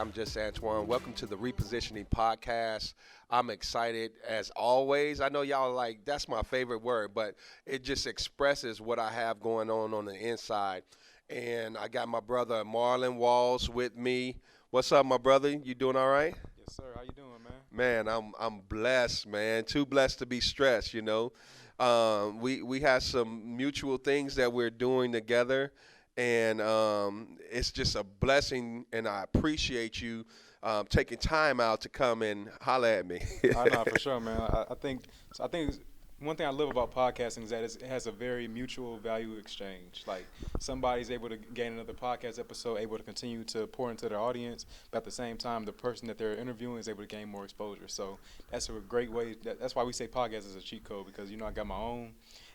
I'm just Antoine. Welcome to the Repositioning Podcast. I'm excited as always. I know y'all are like, that's my favorite word, but it just expresses what I have going on the inside. And I got my brother Marlon Walls with me. What's up, my brother? You doing all right? Yes, sir. How you doing, man? Man, I'm blessed, man. Too blessed to be stressed. We have some mutual things that we're doing together, and it's just a blessing. And I appreciate you taking time out to come and holler at me. I know for sure, man. I think one thing I love about podcasting is that it has a very mutual value exchange. Like somebody's able to gain another podcast episode, able to continue to pour into their audience, but at the same time, the person that they're interviewing is able to gain more exposure. So that's a great way. That's why we say podcast is a cheat code because I got my own.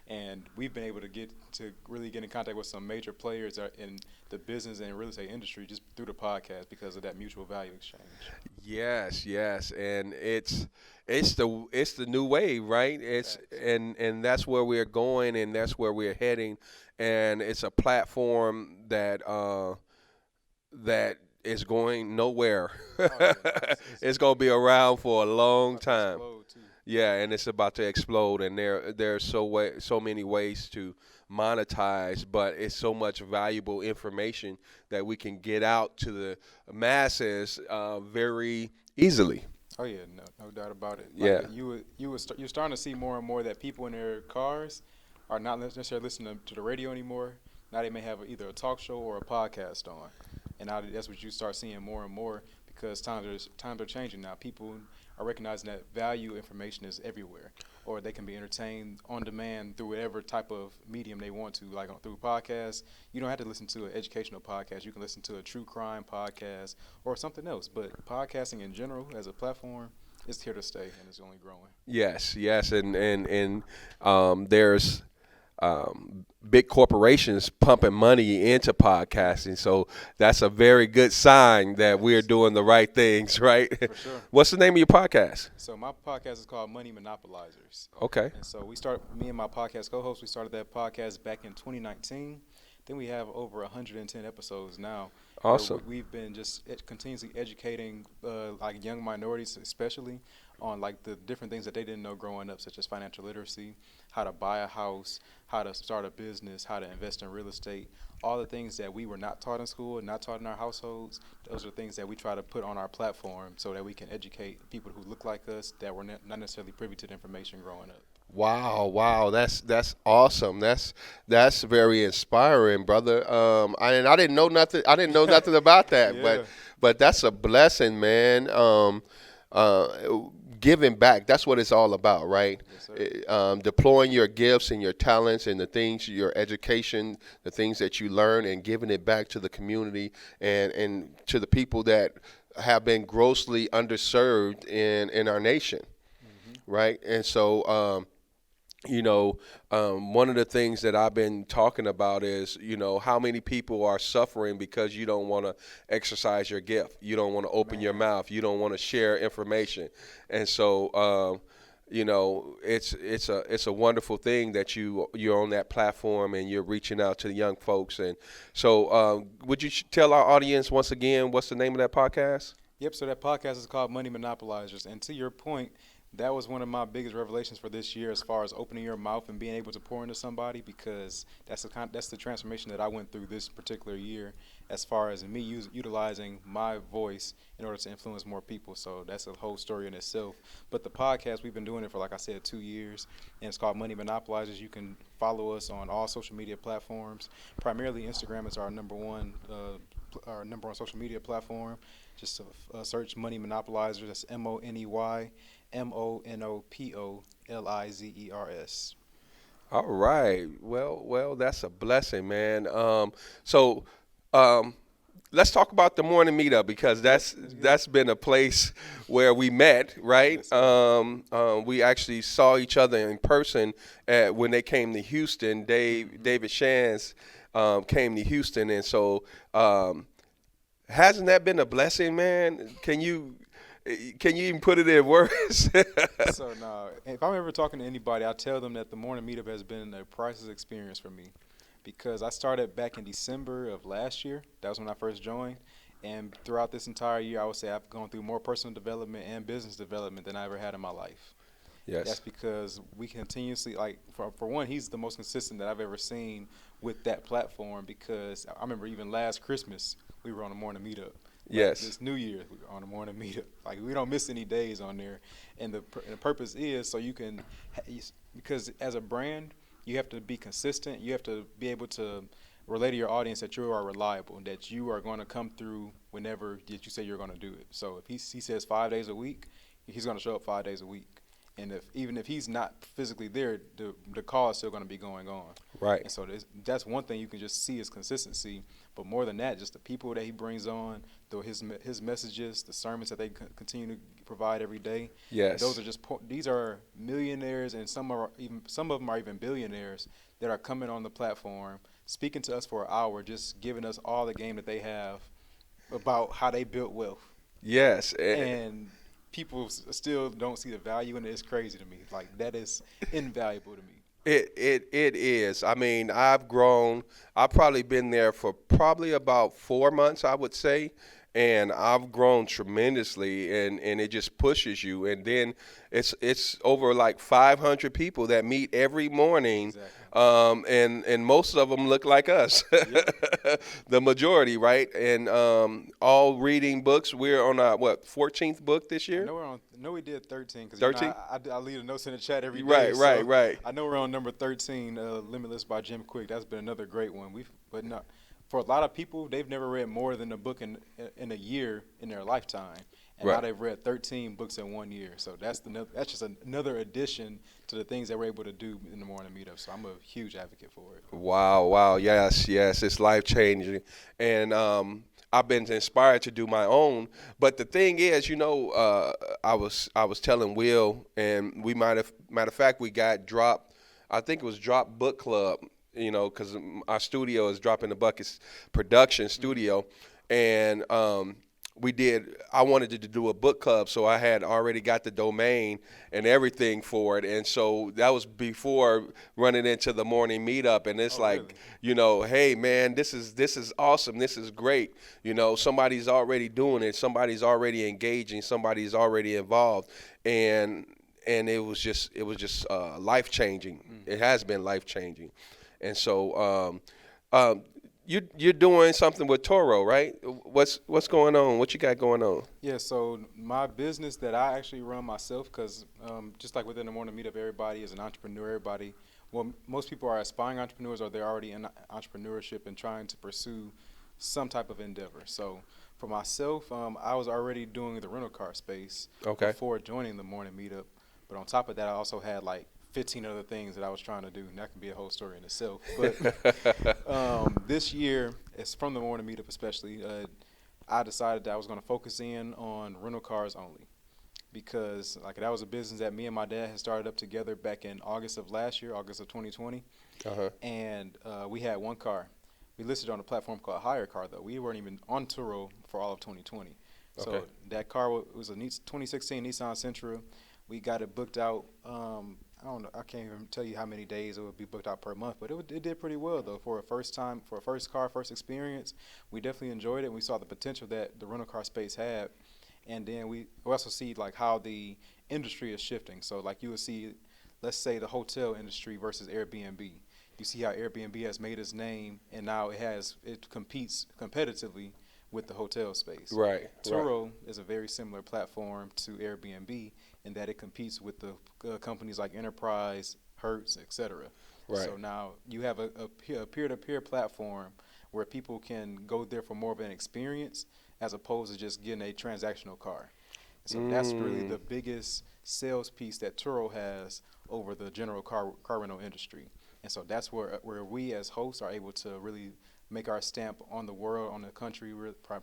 And we've been able to really get in contact with some major players in the business and real estate industry just through the podcast because of that mutual value exchange. Yes, yes, and it's the new wave, right? It's Facts. and that's where we're going, and that's where we're heading, and it's a platform that is going nowhere. Oh yeah, It's gonna be around for a long about to time. explode too. Yeah, and it's about to explode, and there's so many ways to monetize, but it's so much valuable information that we can get out to the masses very easily. Oh yeah, no doubt about it. Yeah. Like you're starting to see more and more that people in their cars are not necessarily listening to the radio anymore. Now they may have either a talk show or a podcast on, and now that's what you start seeing more and more because times are changing now. People are recognizing that value information is everywhere, or they can be entertained on demand through whatever type of medium they want to, like through podcasts. You don't have to listen to an educational podcast. You can listen to a true crime podcast or something else. But podcasting in general, as a platform, is here to stay and it's only growing. Yes, yes, and there's big corporations pumping money into podcasting, so that's a very good sign that we're Yes, doing the right things, right? for sure. What's the name of your podcast? So my podcast is called Money Monopolizers. Okay, And so me and my podcast co-host, we started that podcast back in 2019. Then we have over 110 episodes now. where awesome. We've been just continuously educating like young minorities, especially on like the different things that they didn't know growing up, such as financial literacy, how to buy a house, how to start a business, how to invest in real estate. All the things that we were not taught in school and not taught in our households, those are things that we try to put on our platform so that we can educate people who look like us that were not necessarily privy to the information growing up. Wow, wow, that's awesome. That's very inspiring, brother. I didn't know nothing. I didn't know nothing about that, Yeah. but that's a blessing, man. Uh, Giving back. That's what it's all about, right? Yes, sir. Deploying your gifts and your talents and the things, your education, the things that you learn, and giving it back to the community and to the people that have been grossly underserved in our nation, Hmm. right? And so. One of the things that I've been talking about is, how many people are suffering because you don't want to exercise your gift. You don't want to open your Man. mouth. You don't want to share information. And so, it's a wonderful thing that you're on that platform and you're reaching out to the young folks. And so, would you tell our audience once again what's the name of that podcast? Yep. So that podcast is called Money Monopolizers, and to your point, that was one of my biggest revelations for this year, as far as opening your mouth and being able to pour into somebody, because that's the transformation that I went through this particular year, as far as me utilizing my voice in order to influence more people. So that's a whole story in itself. But the podcast, we've been doing it for, like I said, 2 years, and it's called Money Monopolizers. You can follow us on all social media platforms. Primarily, Instagram is our number one social media platform. Just search Money Monopolizers. That's MONEYMONOPOLIZERS. All right. Well, that's a blessing, man. So, um, let's talk about the morning meetup because that's That's good. that's been a place where we met, right? Yes, sir. We actually saw each other in person when they came to Houston. David Shands came to Houston, and so hasn't that been a blessing, man? Can you even put it in words? So now, if I'm ever talking to anybody, I tell them that the morning meetup has been a priceless experience for me, because I started back in December of last year. That was when I first joined, And throughout this entire year, I would say I've gone through more personal development and business development than I ever had in my life. That's Yes. because we continuously, like, for one, he's the most consistent that I've ever seen with that platform, because I remember even last Christmas, we were on a morning meetup. Yes. This New Year, we were on a morning meetup. Like, we don't miss any days on there. And the purpose is so you can, because as a brand, you have to be consistent. You have to be able to relay to your audience that you are reliable and that you are going to come through whenever that you say you're going to do it. So if he says 5 days a week, he's going to show up 5 days a week. And even if he's not physically there, the call is still going to be going on. Right. And so that's one thing you can just see is consistency. But more than that, just the people that he brings on, his messages, the sermons that they continue to provide every day. Yes. Those are these are millionaires, and some of them are even billionaires that are coming on the platform, speaking to us for an hour, just giving us all the game that they have about how they built wealth. Yes. And people still don't see the value in it. It's crazy to me. Like, that is invaluable to me. It is. I mean, I've grown. I've probably been there for probably about 4 months, I would say, and I've grown tremendously, and it just pushes you. And then it's over like 500 people that meet every morning, Exactly. and most of them look like us, the majority, right? And all reading books. We're on our 14th book this year. I know we did 13 because 13? I leave the notes in the chat every day. Right, right, right. I know we're on number 13, Limitless by Jim Quick. That's been another great one. But not for a lot of people, they've never read more than a book in a year in their lifetime, and Right. now they've read 13 books in 1 year. So that's just another addition to the things that we're able to do in the morning meetup. So I'm a huge advocate for it. Wow, yes, it's life changing, and I've been inspired to do my own. But the thing is, I was telling Will, and we matter of fact, we got dropped. I think it was Drop Book Club, because our studio is Dropping the Buckets production studio, and I wanted to do a book club, so I had already got the domain and everything for it. And so that was before running into the morning meetup. And it's Really? Hey man, this is awesome. This is great. Somebody's already doing it. Somebody's already engaging. Somebody's already involved. And it was just life changing. It has been life changing. And so, you're doing something with Turo, right? What's going on? What you got going on? Yeah, so my business that I actually run myself, because just like within the morning meetup, everybody is an entrepreneur. Most people are aspiring entrepreneurs, or they're already in entrepreneurship and trying to pursue some type of endeavor. So for myself, I was already doing the rental car space before joining the morning meetup. But on top of that, I also had like 15 other things that I was trying to do, and that can be a whole story in itself. But this year, it's from the morning meetup especially, I decided that I was going to focus in on rental cars only, because like that was a business that me and my dad had started up together back in August of last year, August of 2020, and we had one car. We listed on a platform called Hire Car, though. We weren't even on Turo for all of 2020. So that car was a 2016 Nissan Sentra. We got it booked out. I don't know. I can't even tell you how many days it would be booked out per month, but it did pretty well though for a first car, first experience. We definitely enjoyed it. And we saw the potential that the rental car space had, and then we also see like how the industry is shifting. So like you would see, let's say the hotel industry versus Airbnb. You see how Airbnb has made its name, and now it competes competitively with the hotel space. Right. Turo is a very similar platform to Airbnb in that it competes with the companies like Enterprise, Hertz, etc. Right. So now you have a peer-to-peer platform where people can go there for more of an experience as opposed to just getting a transactional car. So that's really the biggest sales piece that Turo has over the general car rental industry. And so that's where we as hosts are able to really make our stamp on the world, on the country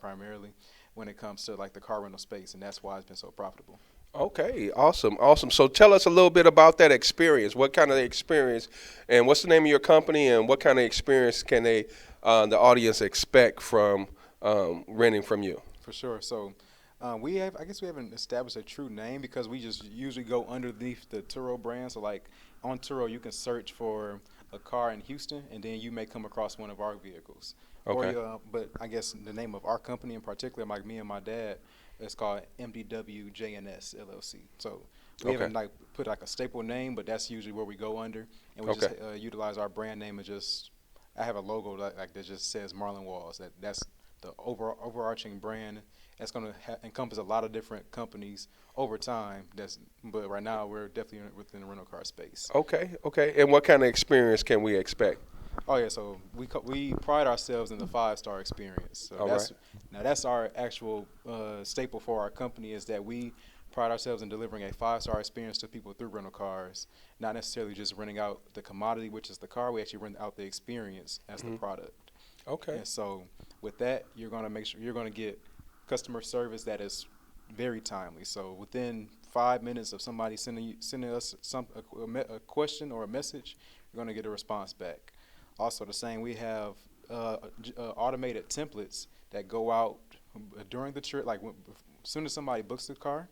primarily, when it comes to like the car rental space, and that's why it's been so profitable. Okay, awesome. So tell us a little bit about that experience. What kind of experience, and what's the name of your company, and what kind of experience can the audience expect from renting from you? For sure. So I guess we haven't established a true name because we just usually go underneath the Turo brand. So like on Turo, you can search for a car in Houston, and then you may come across one of our vehicles. Or Okay. but I guess the name of our company in particular, like me and my dad, is called MDWJNS LLC. So we Okay. haven't like put like a staple name, but that's usually where we go under, and we just Okay. utilize our brand name and just I have a logo like that just says Marlon Walls. That's the overarching brand. That's going to encompass a lot of different companies over time. But right now we're definitely within the rental car space. Okay. Okay. And what kind of experience can we expect? Oh yeah, so we pride ourselves in the 5-star experience. So All right. that's our actual staple for our company is that we pride ourselves in delivering a 5-star experience to people through rental cars, not necessarily just renting out the commodity, which is the car. We actually rent out the experience as the product. Okay. And so with that, you're gonna make sure you're gonna get customer service that is very timely. So within 5 minutes of somebody sending us a question or a message, you're gonna get a response back. Also, the same, we have automated templates that go out during the trip. Like as soon as somebody books the car,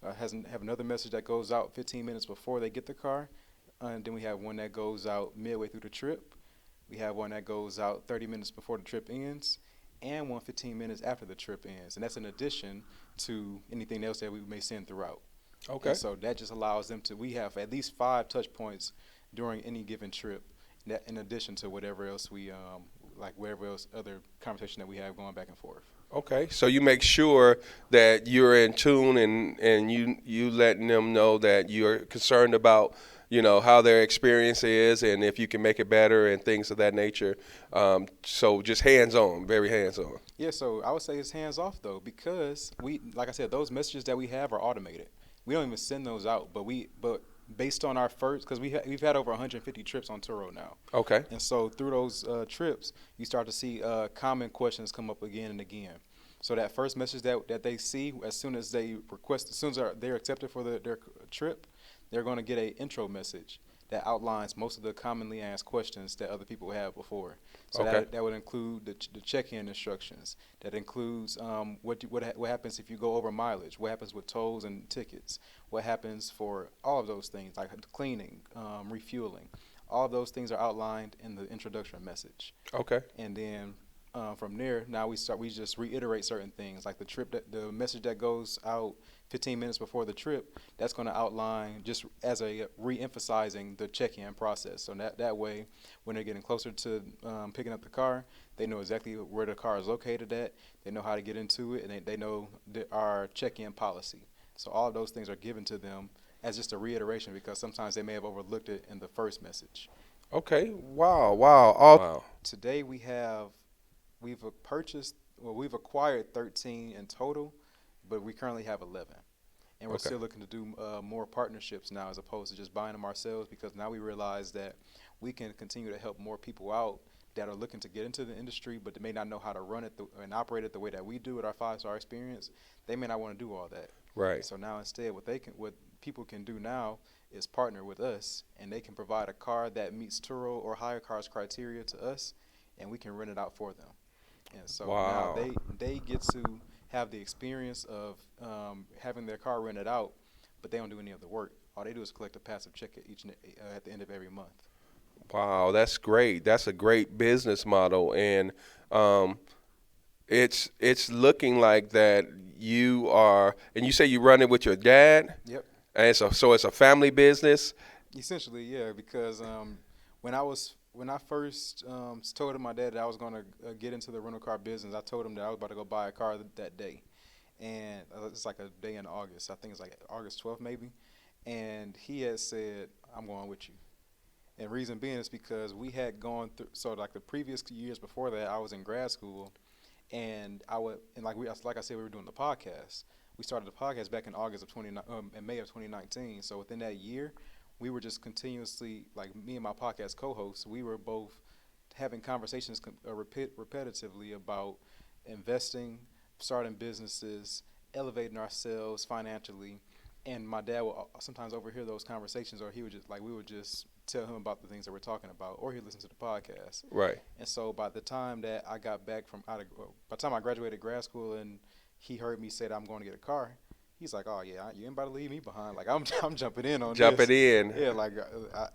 have another message that goes out 15 minutes before they get the car, and then we have one that goes out midway through the trip. We have one that goes out 30 minutes before the trip ends, and one 15 minutes after the trip ends. And that's in addition to anything else that we may send throughout. Okay. And so that just allows them to, we have at least 5 touch points during any given trip, that in addition to whatever else whatever else other conversation that we have going back and forth. Okay. So you make sure that you're in tune and you letting them know that you're concerned about how their experience is and if you can make it better and things of that nature. So just hands on, very hands on. Yeah, so I would say it's hands off though, because like I said, those messages that we have are automated. We don't even send those out, but based on our first, because we've had over 150 trips on Turo now. Okay. And so through those trips, you start to see common questions come up again and again. So that first message that they see, as soon as they request, as soon as they're accepted for their trip, they're going to get an intro message that outlines most of the commonly asked questions that other people have before. So Okay. that would include the check-in instructions. That includes what happens if you go over mileage. What happens with tolls and tickets. What happens for all of those things like cleaning, refueling. All of those things are outlined in the introduction message. Okay. And then from there, now we just reiterate certain things like the message that goes out 15 minutes before the trip. That's going to outline just as a re-emphasizing the check-in process. So that way, when they're getting closer to picking up the car, they know exactly where the car is located at. They know how to get into it, and they know our check-in policy. So all of those things are given to them as just a reiteration because sometimes they may have overlooked it in the first message. Okay. Wow. Wow. Wow. Today we've acquired 13 in total, but we currently have 11. And we're Okay. still looking to do more partnerships now as opposed to just buying them ourselves because now we realize that we can continue to help more people out that are looking to get into the industry but they may not know how to run it and operate it the way that we do with our 5-star experience. They may not want to do all that. Right. So now instead what people can do now is partner with us and they can provide a car that meets Turo or higher cars criteria to us and we can rent it out for them. And so Wow. now they get to have the experience of having their car rented out, but they don't do any of the work. All they do is collect a passive check at the end of every month. Wow, that's great. That's a great business model, and um, it's looking like that you are. And you say you run it with your dad, Yep. and so it's a family business. Essentially, yeah, because when I first told my dad that I was going to get into the rental car business, I told him that I was about to go buy a car that day. And it's like a day in August. I think it's like August 12th maybe. And he had said, I'm going with you. And reason being is because we had gone through, so like the previous years before that, I was in grad school. And like I said, we were doing the podcast. We started the podcast back in in May of 2019. So within that year, we were just continuously, like me and my podcast co-host, we were both having conversations repetitively about investing, starting businesses, elevating ourselves financially. And my dad would sometimes overhear those conversations, or we would just tell him about the things that we're talking about, or he'd listen to the podcast. Right. And so by the time that I got back by the time I graduated grad school and he heard me say that I'm going to get a car, he's like, oh yeah, you ain't about to leave me behind. Like I'm jumping in on this. Jumping in. Yeah, like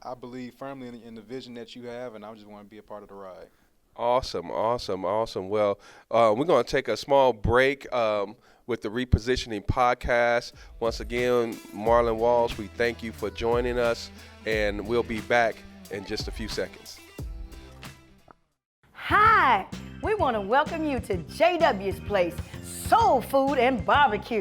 I believe firmly in the vision that you have, and I just want to be a part of the ride. Awesome, awesome, awesome. Well, we're going to take a small break with the Repositioning podcast. Once again, Marlon Walls, we thank you for joining us, and we'll be back in just a few seconds. Hi, we want to welcome you to JW's Place, Soul Food and Barbecue.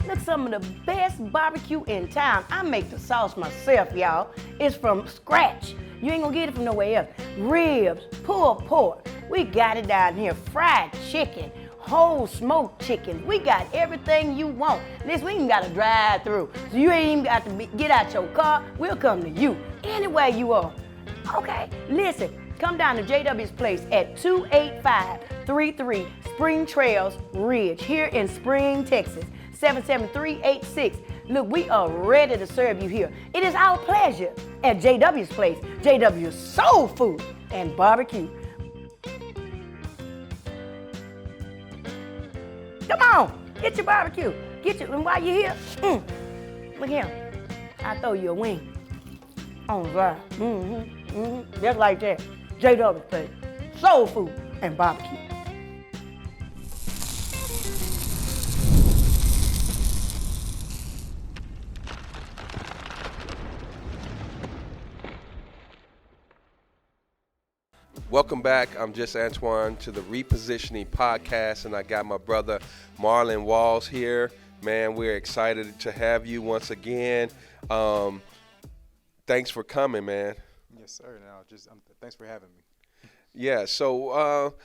Look, some of the best barbecue in town. I make the sauce myself, y'all. It's from scratch. You ain't gonna get it from nowhere else. Ribs, pulled pork. We got it down here. Fried chicken, whole smoked chicken. We got everything you want. Listen, we even got a drive-through. So you ain't even got to get out your car. We'll come to you anywhere you are. Okay, listen. Come down to JW's Place at 28533 Spring Trails Ridge here in Spring, Texas. 77386. Look, we are ready to serve you here. It is our pleasure at JW's Place, JW's Soul Food and Barbecue. Come on, get your barbecue. And while you're here, look here. I throw you a wing on the fire. Just like that. JW's Place, Soul Food and Barbecue. Welcome back. I'm just Antoine to the Repositioning podcast, and I got my brother Marlon Walls here. Man, we're excited to have you once again. Thanks for coming, man. Yes, sir. Thanks for having me. Yeah. So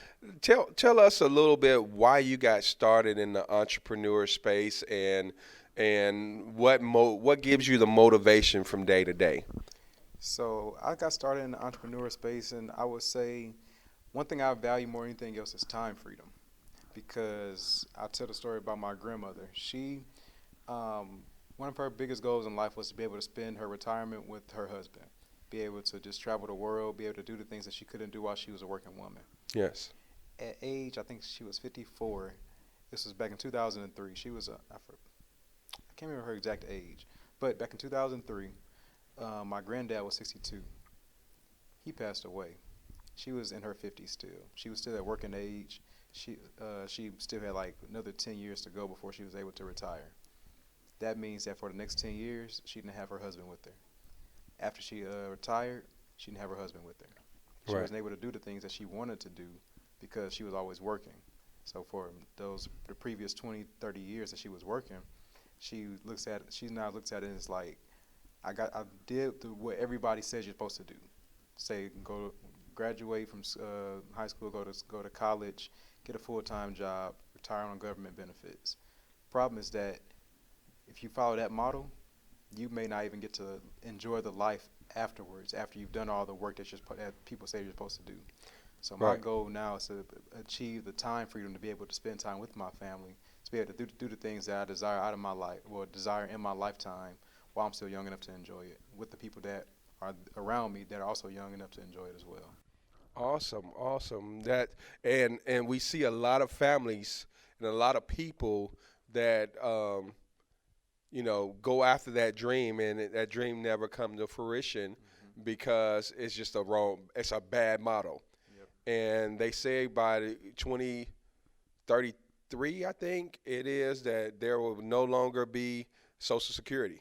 tell us a little bit why you got started in the entrepreneur space, and what gives you the motivation from day to day. So I got started in the entrepreneur space, and I would say one thing I value more than anything else is time freedom. Because I'll tell the story about my grandmother. She, one of her biggest goals in life was to be able to spend her retirement with her husband, be able to just travel the world, be able to do the things that she couldn't do while she was a working woman. Yes. At age, I think she was 54. This was back in 2003. She was, I can't remember her exact age, but back in 2003, my granddad was 62. He passed away. She was in her 50s still. She was still at working age. She still had like another 10 years to go before she was able to retire. That means that for the next 10 years, she didn't have her husband with her. After she retired, she didn't have her husband with her. She wasn't able to do the things that she wanted to do because she was always working. So for the previous 20, 30 years that she was working, she now looks at it as like, I did what everybody says you're supposed to do. Say go graduate from high school, go to college, get a full-time job, retire on government benefits. Problem is that if you follow that model, you may not even get to enjoy the life afterwards, after you've done all the work that people say you're supposed to do. So my goal now is to achieve the time freedom to be able to spend time with my family, to be able to do the things that I desire out of my life, or desire in my lifetime, while I'm still young enough to enjoy it, with the people that are around me that are also young enough to enjoy it as well. Awesome. That and we see a lot of families and a lot of people that go after that dream, and that dream never come to fruition because it's just it's a bad model. Yep. And they say by 2033, I think it is, that there will no longer be Social Security.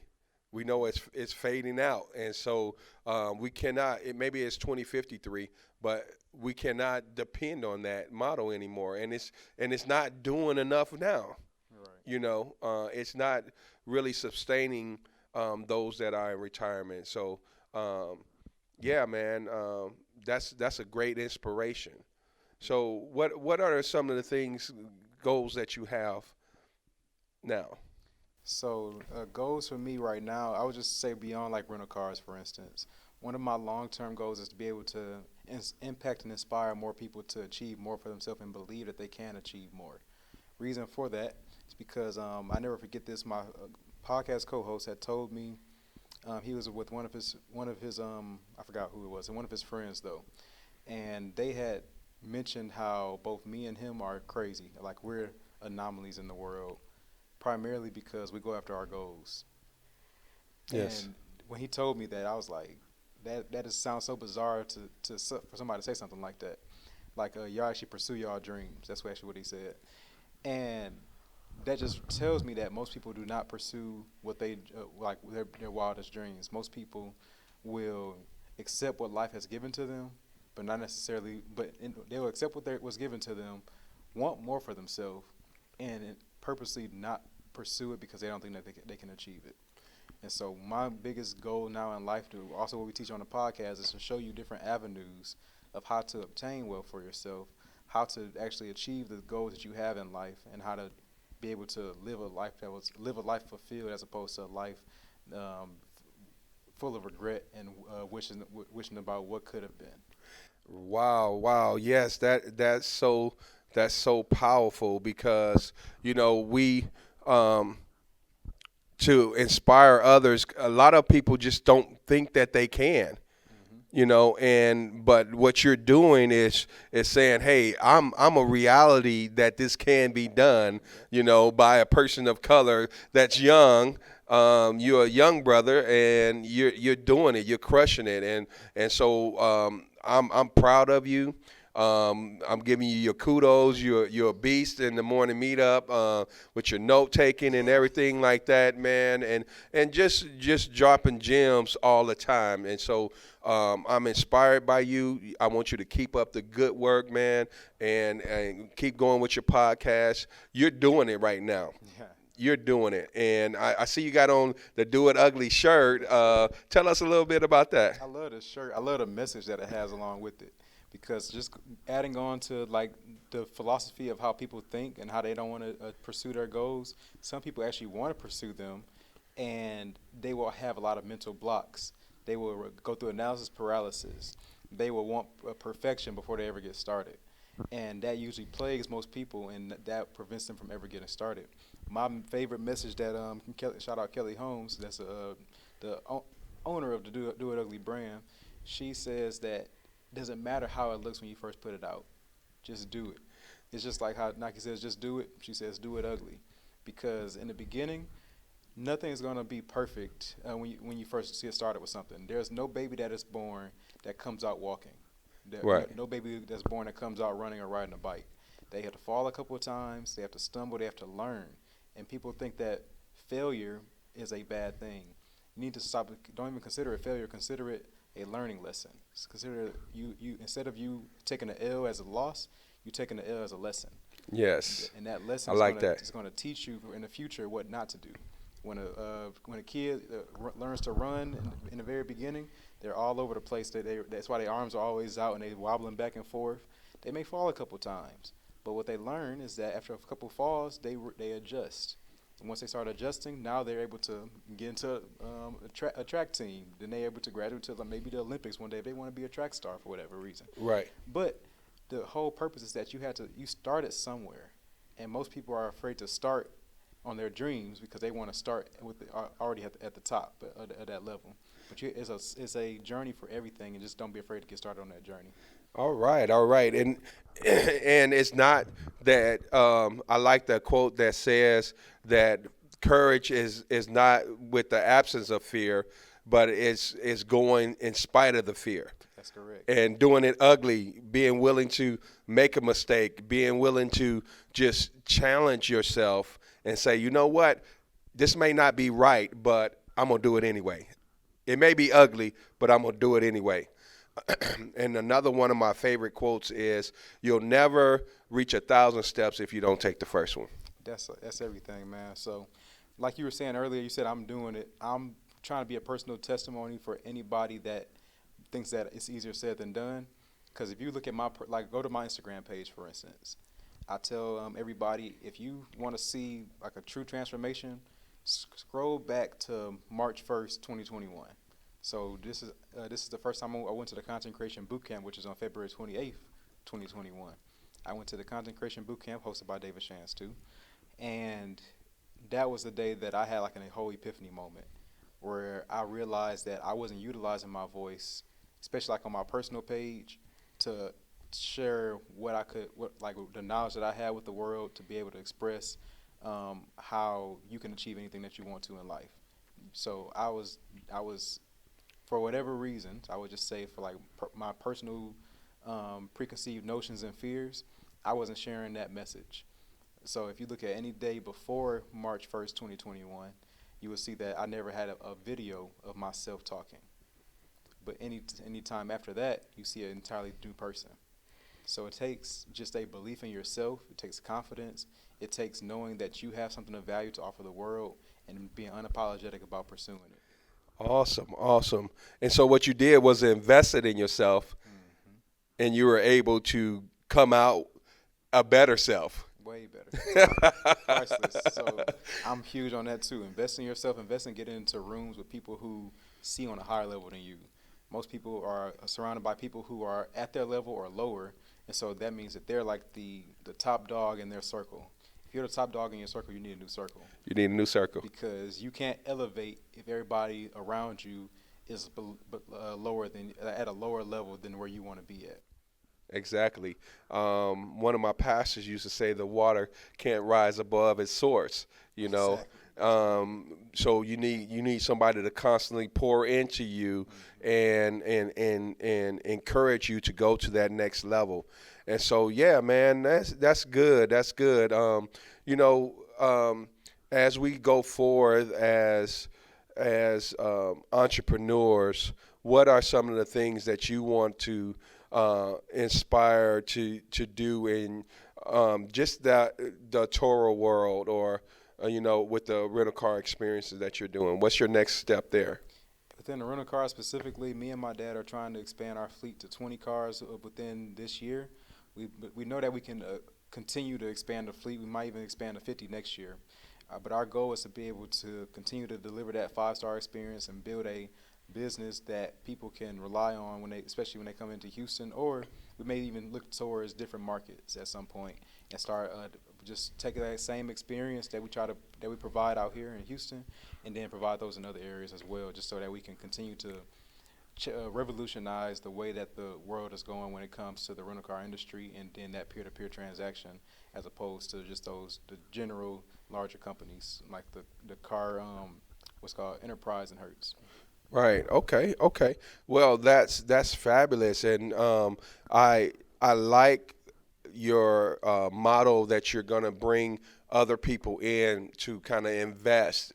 We know it's fading out, and so we cannot. Maybe it's 2053, but we cannot depend on that model anymore, and it's not doing enough now. Right. It's not really sustaining those that are in retirement. So, yeah, man, that's a great inspiration. So, what are some of the goals that you have now? So goals for me right now, I would just say beyond like rental cars, for instance. One of my long-term goals is to be able to impact and inspire more people to achieve more for themselves and believe that they can achieve more. Reason for that is because I never forget this. My podcast co-host had told me he was with one of his I forgot who it was, and one of his friends though, and they had mentioned how both me and him are crazy, like we're anomalies in the world, primarily because we go after our goals. Yes. And when he told me that, I was like, that just sounds so bizarre for somebody to say something like that. Like, y'all actually pursue y'all dreams. That's actually what he said. And that just tells me that most people do not pursue what they like their wildest dreams. Most people will accept what life has given to them, but not necessarily. They will accept what was given to them, want more for themselves, and purposely not pursue it because they don't think that they can achieve it. And so my biggest goal now in life, to also what we teach on the podcast, is to show you different avenues of how to obtain wealth for yourself, how to actually achieve the goals that you have in life, and how to be able to live a life fulfilled as opposed to a life um, full of regret and wishing about what could have been. Wow, wow. Yes, that's so powerful because we um to inspire others, a lot of people just don't think that they can. And but what you're doing is saying, hey, I'm a reality that this can be done, by a person of color that's young. You're a young brother, and you're doing it. You're crushing it, and so I'm proud of you. I'm giving you your kudos. You're a beast in the morning meetup with your note taking and everything like that, man. And just dropping gems all the time. And so I'm inspired by you. I want you to keep up the good work, man, and keep going with your podcast. You're doing it right now. Yeah. You're doing it, and I see you got on the "Do It Ugly" shirt. Tell us a little bit about that. I love this shirt. I love the message that it has along with it, because just adding on to like the philosophy of how people think and how they don't want to pursue their goals. Some people actually want to pursue them, and they will have a lot of mental blocks. They will go through analysis paralysis. They will want perfection before they ever get started, and that usually plagues most people, and that prevents them from ever getting started. My favorite message that shout out Kelly Holmes, that's the owner of the Do It Ugly brand. She says that it doesn't matter how it looks when you first put it out, just do it. It's just like how Nike says, just do it. She says, do it ugly, because in the beginning, nothing is going to be perfect when you first get started with something. There's no baby that is born that comes out walking. Right. No baby that's born that comes out running or riding a bike. They have to fall a couple of times. They have to stumble. They have to learn. And people think that failure is a bad thing. You need to stop. Don't even consider it failure. Consider it a learning lesson. Consider you instead of you taking the L as a loss, you taking the L as a lesson. Yes, And that lesson I like that. is going to teach you in the future what not to do. When a kid learns to run in the very beginning, they're all over the place. That's why their arms are always out and they wobbling back and forth. They may fall a couple times, but what they learn is that after a couple falls, they adjust. And once they start adjusting, now they're able to get into a track team. Then they're able to graduate to maybe the Olympics one day if they want to be a track star for whatever reason. Right. But the whole purpose is that you started somewhere, and most people are afraid to start on their dreams because they want to start with already at the top at that level. But it's a journey for everything, and just don't be afraid to get started on that journey. All right, and and it's not that I like the quote that says that courage is not with the absence of fear, but it's going in spite of the fear. That's correct. And doing it ugly, being willing to make a mistake, being willing to just challenge yourself and say, you know what, this may not be right, but I'm gonna do it anyway. It may be ugly, but I'm gonna do it anyway. And another one of my favorite quotes is, "You'll never reach 1,000 steps if you don't take the first one." That's everything, man. So, like you were saying earlier, you said I'm doing it. I'm trying to be a personal testimony for anybody that thinks that it's easier said than done. Because if you look at go to my Instagram page, for instance, I tell everybody, if you want to see like a true transformation, scroll back to March 1st, 2021. So this is the first time I went to the Content Creation Bootcamp, which is on February 28th, 2021. I went to the Content Creation Bootcamp hosted by David Shantz too, and that was the day that I had like a whole epiphany moment where I realized that I wasn't utilizing my voice, especially like on my personal page, to share the knowledge that I had with the world, to be able to express how you can achieve anything that you want to in life. So I was for whatever reasons, I would just say for like my personal preconceived notions and fears, I wasn't sharing that message. So if you look at any day before March 1st, 2021, you will see that I never had a video of myself talking. But any time after that, you see an entirely new person. So it takes just a belief in yourself. It takes confidence. It takes knowing that you have something of value to offer the world and being unapologetic about pursuing it. Awesome, awesome. And so what you did was invested in yourself, Hmm. and you were able to come out a better self. Way better. Priceless. So I'm huge on that too. Invest in yourself. Invest in getting into rooms with people who see on a higher level than you. Most people are surrounded by people who are at their level or lower, and so that means that they're like the top dog in their circle. If you're the top dog in your circle, you need a new circle You need a new circle. because you can't elevate if everybody around you is lower than at a lower level than where you want to be at. Exactly. One of my pastors used to say the water can't rise above its source. You know, Exactly. so you need somebody to constantly pour into you and encourage you to go to that next level. And so yeah, man, that's good. That's good. You know, as we go forward as entrepreneurs, what are some of the things that you want to inspire to do in just the Toro world, or with the rental car experiences that you're doing? What's your next step there? Within the rental car specifically, me and my dad are trying to expand our fleet to 20 cars within this year. We know that we can continue to expand the fleet. We might even expand to 50 next year. But our goal is to be able to continue to deliver that five-star experience and build a business that people can rely on especially when they come into Houston, or we may even look towards different markets at some point and start just taking that same experience that we provide out here in Houston, and then provide those in other areas as well, just so that we can continue to revolutionize the way that the world is going when it comes to the rental car industry and then that peer-to-peer transaction, as opposed to just the general larger companies like the car what's called Enterprise and Hertz. Right. Okay. Okay. Well, that's fabulous, and I like your model that you're gonna bring other people in to kind of invest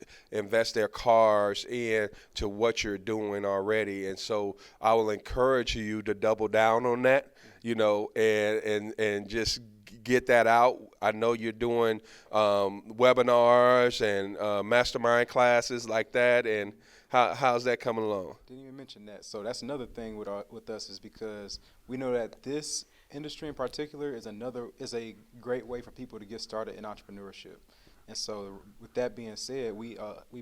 their cars in to what you're doing already, and so I will encourage you to double down on that, and just get that out. I know you're doing webinars and mastermind classes like that, and how's that coming along? Didn't even mention that. So that's another thing with us, is because we know that this industry in particular is a great way for people to get started in entrepreneurship. And so with that being said, we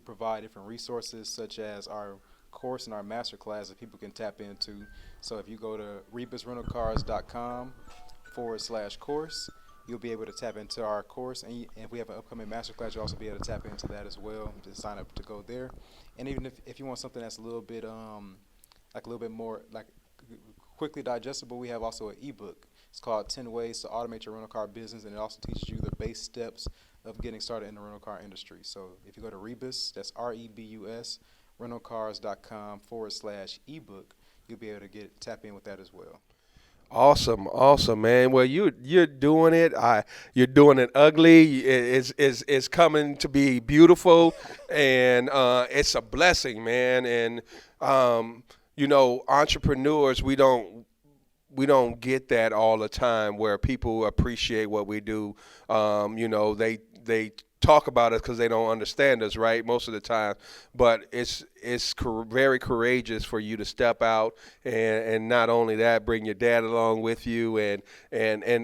provide different resources such as our course and our master class that people can tap into. So if you go to rebusrentalcars.com/course, you'll be able to tap into our course, and if we have an upcoming master class, you'll also be able to tap into that as well. Just sign up to go there. And even if you want something that's a little bit more like quickly digestible, we have also an ebook. It's called 10 Ways to Automate Your Rental Car Business, and it also teaches you the base steps of getting started in the rental car industry. So if you go to Rebus, that's REBUS, rentalcars.com/ebook, you'll be able to tap in with that as well. Awesome, awesome, man. Well, you're doing it. You're doing it ugly. It's coming to be beautiful, and it's a blessing, man. And entrepreneurs, we don't get that all the time where people appreciate what we do. They talk about us because they don't understand us, right? Most of the time, but it's very courageous for you to step out and not only that, bring your dad along with you and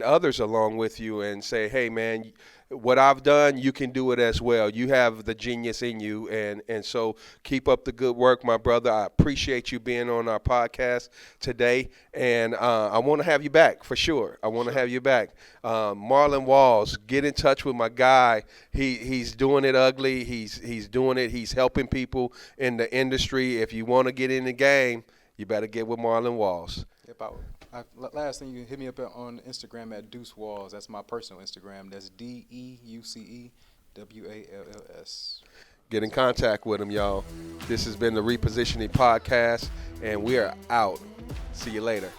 others along with you and say, hey, man, what I've done, you can do it as well. You have the genius in you, and so keep up the good work, my brother. I appreciate you being on our podcast today, and I want to have you back for sure. I want to have you back. Marlon Walls, get in touch with my guy. He's doing it ugly. He's doing it. He's helping people in the industry. If you want to get in the game, you better get with Marlon Walls. Yep, last thing, you can hit me up on Instagram at Deuce Walls. That's my personal Instagram. That's DEUCEWALLS. Get in contact with him, y'all. This has been the Repositioning Podcast, and we are out. See you later.